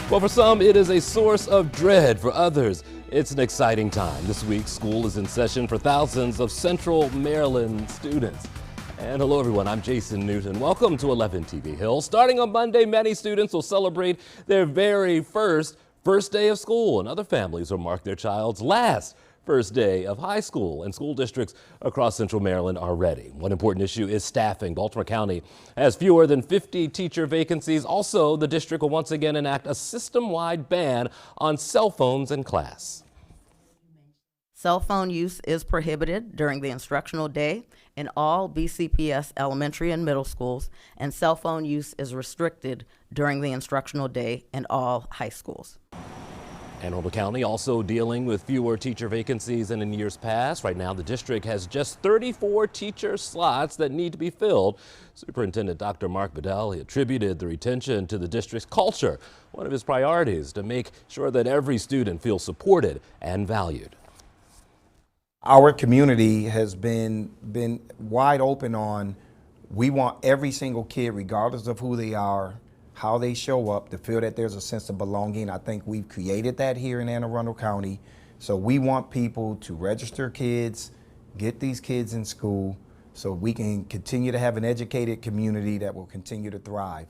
Well, for some, it is a source of dread. For others, it's an exciting time. This week, school is in session for thousands of Central Maryland students. And hello, everyone. I'm Jason Newton. Welcome to 11 TV Hill. Starting on Monday, many students will celebrate their very first day of school, and other families will mark their child's last first day of high school, and school districts across Central Maryland are ready. One important issue is staffing. Baltimore County has fewer than 50 teacher vacancies. Also, the district will once again enact a system-wide ban on cell phones in class. Cell phone use is prohibited during the instructional day in all BCPS elementary and middle schools, and cell phone use is restricted during the instructional day in all high schools. Anne Arundel County also dealing with fewer teacher vacancies than in years past. Right now, the district has just 34 teacher slots that need to be filled. Superintendent Dr. Mark Bedell attributed the retention to the district's culture, one of his priorities to make sure that every student feels supported and valued. Our community has been wide open on, we want every single kid, regardless of who they are, how they show up, to feel that there's a sense of belonging. I think we've created that here in Anne Arundel County. So we want people to register kids, get these kids in school, so we can continue to have an educated community that will continue to thrive.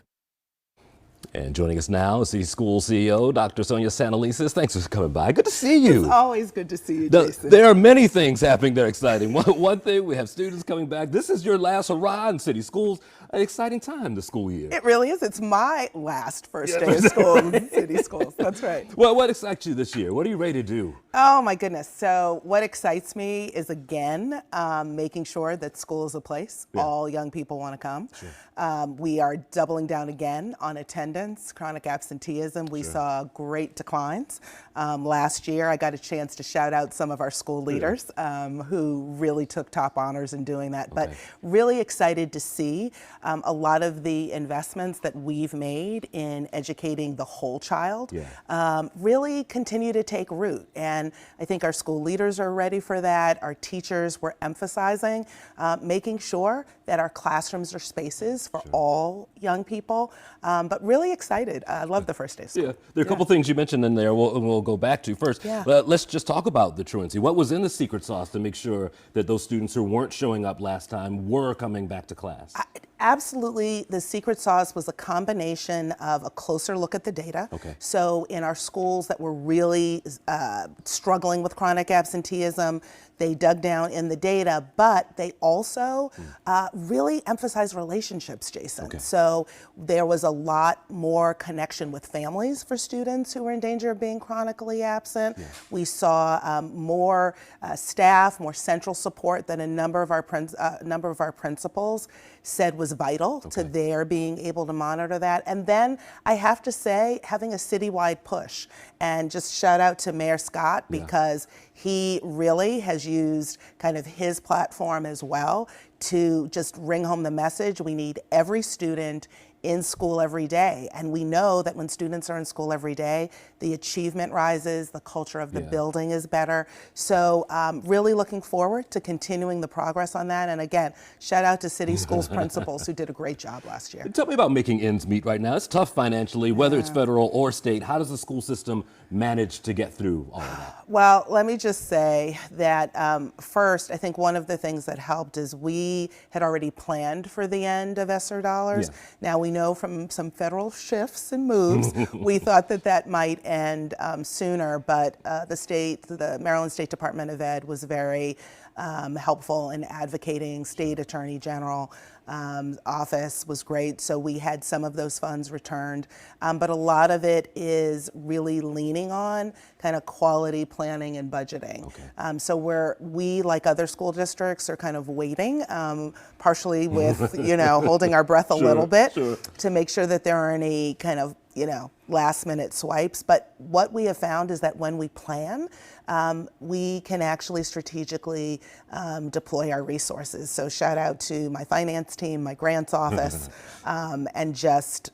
And joining us now is the school CEO, Dr. Sonia Santelises. Thanks for coming by. Good to see you. It's always good to see you, Jason. There are many things happening that are exciting. One thing, we have students coming back. This is your last hurrah in city schools. An exciting time this school year. It really is. It's my last first day of school in city schools. That's right. Well, what excites you this year? What are you ready to do? Oh my goodness. So what excites me is, again, making sure that school is a place all young people want to come. Sure. We are doubling down again on attendance, chronic absenteeism. We saw great declines. Last year, I got a chance to shout out some of our school leaders who really took top honors in doing that. But really excited to see a lot of the investments that we've made in educating the whole child really continue to take root. And I think our school leaders are ready for that. Our teachers were emphasizing making sure that our classrooms are spaces for all young people, but really excited. I love the first day of school. Yeah, there are a couple things you mentioned in there we'll go back to first. Let's just talk about the truancy. What was in the secret sauce to make sure that those students who weren't showing up last time were coming back to class? Absolutely, the secret sauce was a combination of a closer look at the data. So in our schools that were really struggling with chronic absenteeism, they dug down in the data, but they also really emphasized relationships, Jason. So there was a lot more connection with families for students who were in danger of being chronically absent. We saw more staff, more central support than a number of our principals said was vital to their being able to monitor that. And then I have to say, having a citywide push, and just shout out to Mayor Scott, because he really has used kind of his platform as well to just ring home the message. We need every student in school every day. And we know that when students are in school every day, the achievement rises, the culture of the building is better. So really looking forward to continuing the progress on that. And again, shout out to city schools principals who did a great job last year. Tell me about making ends meet right now. It's tough financially, whether it's federal or state. How does the school system manage to get through all of that? Well, let me just say that first, I think one of the things that helped is we had already planned for the end of ESSER dollars. Now we know from some federal shifts and moves, we thought that that might end sooner, but the Maryland State Department of Ed was very helpful in advocating. State Attorney General office was great, so we had some of those funds returned, but a lot of it is really leaning on kind of quality planning and budgeting. So we, like other school districts, are kind of waiting, partially with holding our breath a little bit to make sure that there aren't any kind of last minute swipes. But what we have found is that when we plan, we can actually strategically deploy our resources. So shout out to my finance team, my grants office, and just,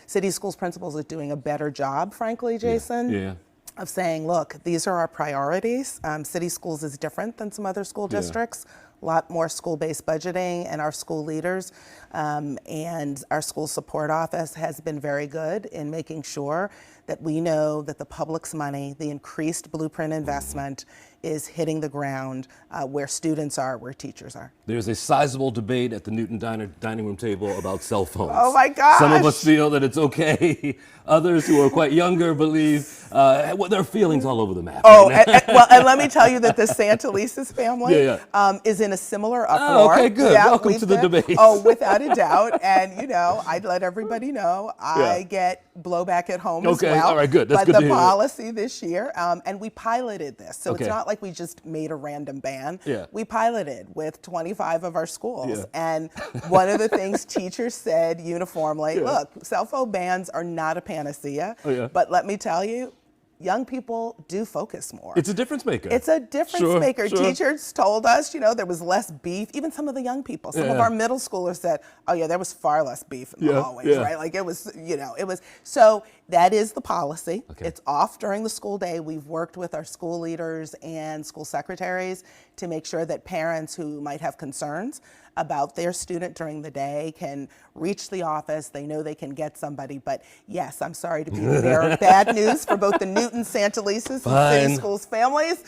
city schools principals are doing a better job, frankly, Jason. Of saying, look, these are our priorities. City schools is different than some other school districts. a lot more school-based budgeting, and our school leaders and our school support office has been very good in making sure that we know that the public's money, the increased Blueprint investment, is hitting the ground where students are, where teachers are. There's a sizable debate at the Newton dining room table about cell phones. Oh my gosh! Some of us feel that it's okay. Others who are quite younger believe there are feelings all over the map. Oh, and let me tell you that the Santelises family Yeah. Is in a similar uproar. Okay, good. Yeah, Welcome to the debate. Oh, without a doubt. And, you know, I'd let everybody know I get blowback at home as well. All right, good. That's but good to the hear. policy this year, and we piloted this. So Okay. it's not like we just made a random ban. Yeah. We piloted with 25 of our schools. Yeah. And one of the things teachers said uniformly, look, cell phone bans are not a panacea. Oh, yeah. But let me tell you, young people do focus more. It's a difference maker. It's a difference maker. Sure. Teachers told us, you know, there was less beef. Even some of the young people, some of our middle schoolers said, oh yeah, there was far less beef in the hallways, right? Like it was, you know, it was. So that is the policy. Okay. It's off during the school day. We've worked with our school leaders and school secretaries to make sure that parents who might have concerns about their student during the day can reach the office. They know they can get somebody. But yes, I'm sorry to be the bearer of bad news for both the Newton, Santelises, and City Schools families.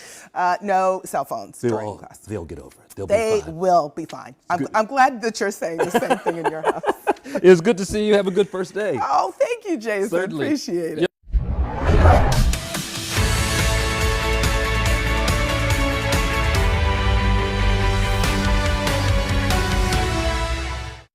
No cell phones during class. They'll get over it. They be fine. will be fine. I'm glad that you're saying the same thing in your house. It's good to see you. Have a good first day. Oh, thank you, Jason. Certainly. Appreciate it.